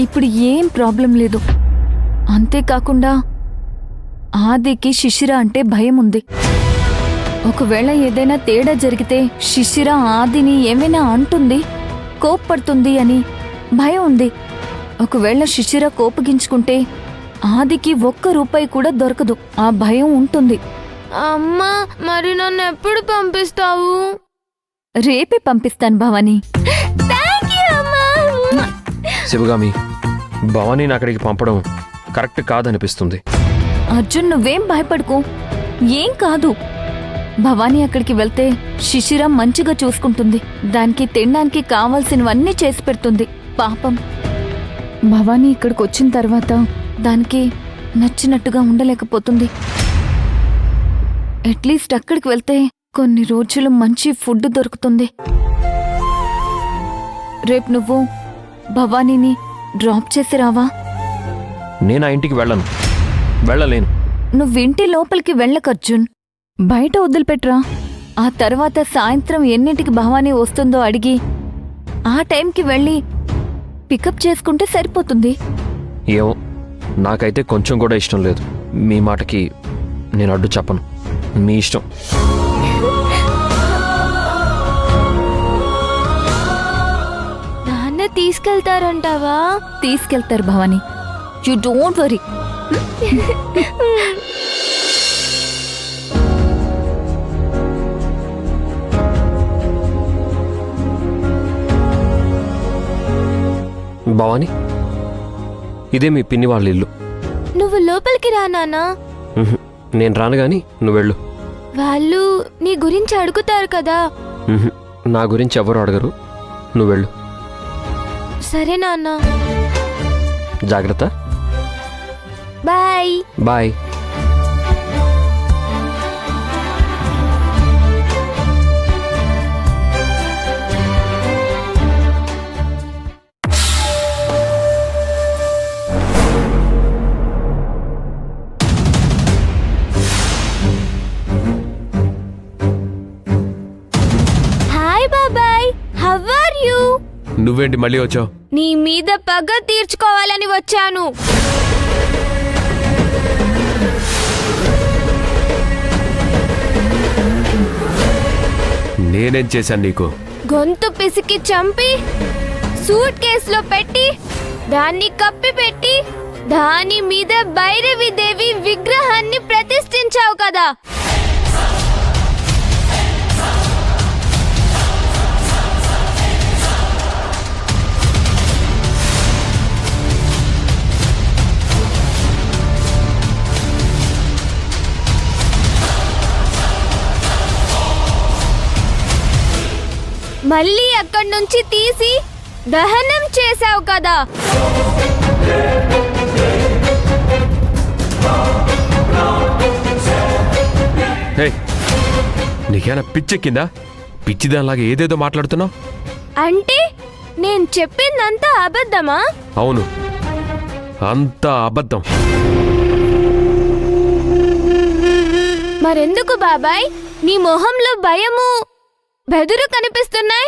ఇప్పుడు ఏం ప్రాబ్లం లేదు. అంతేకాకుండా ఆదికి శిశిర అంటే భయం ఉంది. ఒకవేళ ఏదైనా తేడా జరిగితే శిశిర ఆదిని ఏమైనా అంటుంది, కోప్పడుతుంది అని భయం ఉంది. ఒకవేళ శిశిర కోపగించుకుంటే ఆదికి 1 రూపాయి కూడా దొరకదు. ఆ భయం ఉంటుంది. అమ్మా, మరి నన్ను ఎప్పుడు పంపిస్తావు? రేపే పంపిస్తాను భవానీ. శివగామి, భవానీని అక్కడికి పంపడం కరెక్ట్ కాదనిపిస్తుంది. అర్జున్, నువ్వేం భయపడుకో, ఏం కాదు. భవానీ అక్కడికి వెళ్తే శిశిర మంచిగా చూసుకుంటుంది. దానికి తినడానికి కావాల్సినవన్నీ చేసి పెడుతుంది. పాపం భవానీ ఇక్కడికి వచ్చిన తర్వాత దానికి నచ్చినట్టుగా ఉండలేకపోతుంది. అట్లీస్ట్ అక్కడికి వెళ్తే కొన్ని రోజులు మంచి ఫుడ్ దొరుకుతుంది. రేపు నువ్వు భవానీని డ్రాప్ చేసి రావా? నేను ఆ ఇంటికి వెళ్ళలేను. నువ్వింటి లోపలికి వెళ్ళకు అర్జున్, బయట వదిలిపెట్రా. ఆ తర్వాత సాయంత్రం ఎన్నింటికి భవానీ వస్తుందో అడిగి ఆ టైంకి వెళ్ళి పికప్ చేసుకుంటే సరిపోతుంది. ఏమో, నాకైతే కొంచెం కూడా ఇష్టం లేదు. మీ మాటకి నేను అడ్డు చెప్పను. మీ ఇష్టం. నాన్న తీసుకెళ్తారంటావా? తీసుకెళ్తారు Bhavani, you don't worry. Bhavani, ఇదే మీ పిన్ని వాళ్ళ ఇల్లు. నువ్వు లోపలికి రా నాన్నా. నేను రాను గాని నువ్వు వెళ్ళు. వాళ్ళు నీ గురించి అడుగుతారు కదా. నా గురించి ఎవరు అడగరు, నువ్వు వెళ్ళు. సరే నాన్న. జాగ్రత్త. బాయ్. బాయ్. నువ్వేంటి మళ్ళీ వచ్చావు? నీ మీద పగ తీర్చుకోవాలని వచ్చాను. నేనేం చేశాను నీకు? గొంతు పిసికి చంపి సూట్ కేసులో పెట్టి దాన్ని కప్పి పెట్టి దాని మీద భైరవి దేవి విగ్రహాన్ని ప్రతిష్ఠించావు కదా. మళ్ళీ అక్కడి నుంచి తీసి దహనం చేశావు కదా. నీకేనా పిచ్చెక్కిందా? పిచ్చిదానిలాగా ఏదేదో మాట్లాడుతున్నావు. అంటే నేను చెప్పిందంతా అబద్ధమా? అవును, అంతా అబద్ధం. మరెందుకు బాబాయ్ నీ మొహంలో భయము బెదురు కనిపిస్తున్నాయి?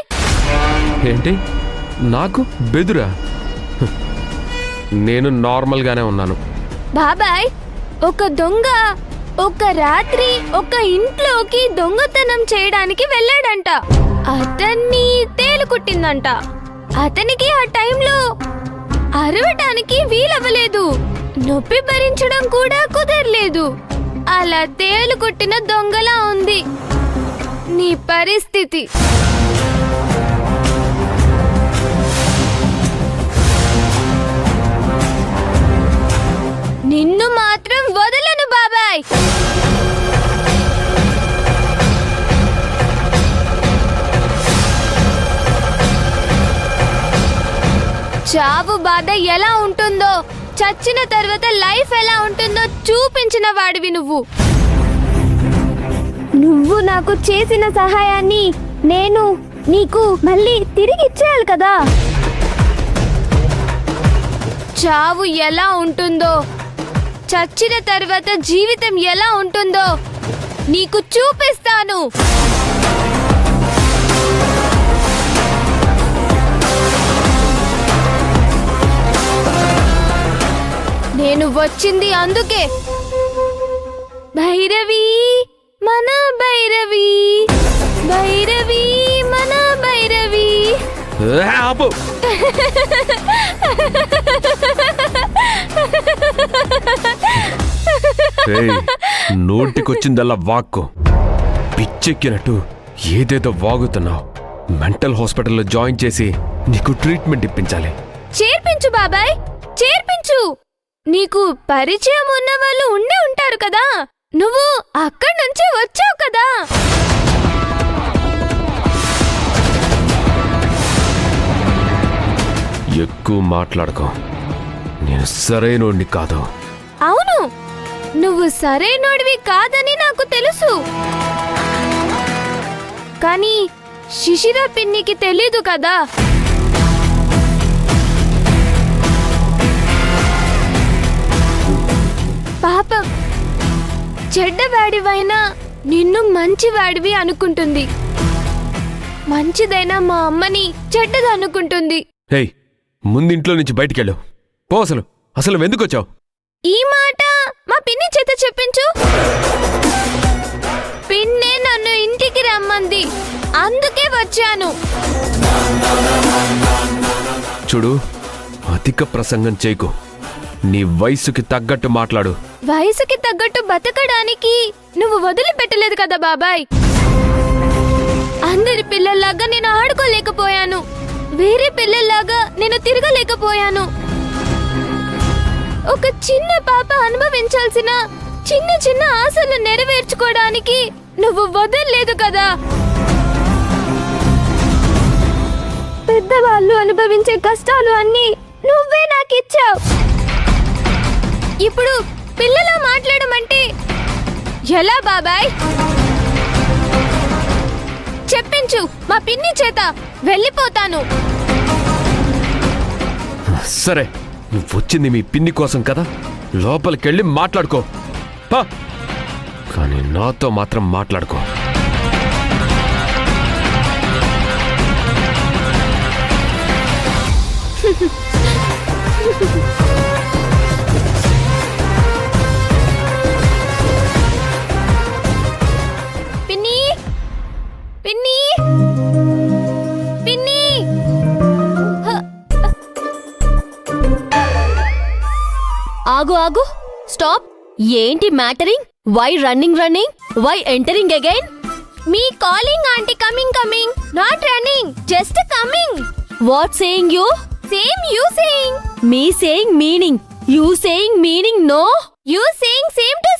ఏంటి, నాకు బెదురా? నేను నార్మల్గానే ఉన్నాను. బాబాయ్, ఒక దొంగ ఒక రాత్రి ఒక ఇంట్లోకి దొంగతనం చేయడానికి వెళ్ళాడంట. అతన్ని తేలు కుట్టిందంట. అతనికి ఆ టైంలో అరవటానికి వీలవ్వలేదు, నొప్పి భరించడం కూడా కుదరలేదు. అలా తేలు కుట్టిన దొంగలా ఉంది నీ పరిస్థితి. నిన్ను మాత్రం వదలను బాబాయ్. చావు బాధ ఎలా ఉంటుందో, చచ్చిన తర్వాత లైఫ్ ఎలా ఉంటుందో చూపించిన వాడివి నువ్వు. నువ్వు నాకు చేసిన సహాయాన్ని నేను నీకు మళ్ళీ తిరిగి ఇచ్చేయాలి కదా. చావు ఎలా ఉంటుందో, చచ్చిన తర్వాత జీవితం ఎలా ఉంటుందో నీకు చూపిస్తాను. నేను వచ్చింది అందుకే. భైరవి మన భైరవి, భైరవి మన భైరవి. ఆపు. ఏయ్, నోటికొచ్చిందల్లా వాక్కు. పిచ్చెక్కినట్టు ఏదేదో వాగుతున్నావు. మెంటల్ హాస్పిటల్లో జాయిన్ చేసి నీకు ట్రీట్మెంట్ ఇప్పించాలి. చేర్పించు బాబాయ్, చేర్పించు. నీకు పరిచయం ఉన్న వాళ్ళు ఉండే ఉంటారు కదా, నువ్వు అక్కడి నుంచే వచ్చావు కదా. ఎక్కువ మాట్లాడుకో. నేను సరైనోడిని కాదు. అవును, నువ్వు సరైనోడివి కాదని నాకు తెలుసు. కానీ శిశిర పిన్నికి తెలీదు కదా. పాపం, చెడ్డవాడివైనా నిన్ను మంచివాడివి అనుకుంటుంది. మంచిదైనా మా అమ్మని చెడ్డదనుకుంటుంది. హేయ్, ముందింట్లో నుంచి బయటికెళ్ళు. పో. అసలు ఎందుకొచ్చావు? ఈ మాట మా పిన్ని చేత చెప్పించు. పిన్నే నన్ను ఇంటికి రమ్మంది, అందుకే వచ్చాను. చూడు, అధిక ప్రసంగం చేయకు. నీ వయసుకి తగ్గట్టు మాట్లాడు. వయసుకి తగ్గట్టు బతకడానికి నువ్వు వదిలిపెట్టలేదు కదా బాబాయ్. అందరి పిల్లల్లాగా నేను ఆడుకోలేకపోయాను, వేరే పిల్లల్లాగా నేను తిరగలేకపోయాను. ఒక చిన్న పాప అనుభవించాల్సిన చిన్న చిన్న ఆశలు నెరవేర్చుకోవడానికి నువ్వు వదల్లేదు కదా. పెద్దవాళ్ళు అనుభవించే కష్టాలు అన్నీ నువ్వే నాకిచ్చావు. ఇప్పుడు పిల్లలా మాట్లాడమంటే ఎలా బాబాయ్? చెప్పించు మా పిన్ని చేత, వెళ్ళిపోతాను. సరే, నువ్వు వచ్చింది మీ పిన్ని కోసం కదా, లోపలికెళ్ళి మాట్లాడుకో. పా. కానీ నాతో మాత్రం మాట్లాడుకో. పిన్ని, పిన్ని, పిన్ని. ఆగు ఆగు, స్టాప్. ఏంటి mattering? Why running running? Why entering again? Me calling aunty, coming coming, not running, just coming. What saying you? Same you saying. Me saying meaning, you saying meaning. No, you saying same to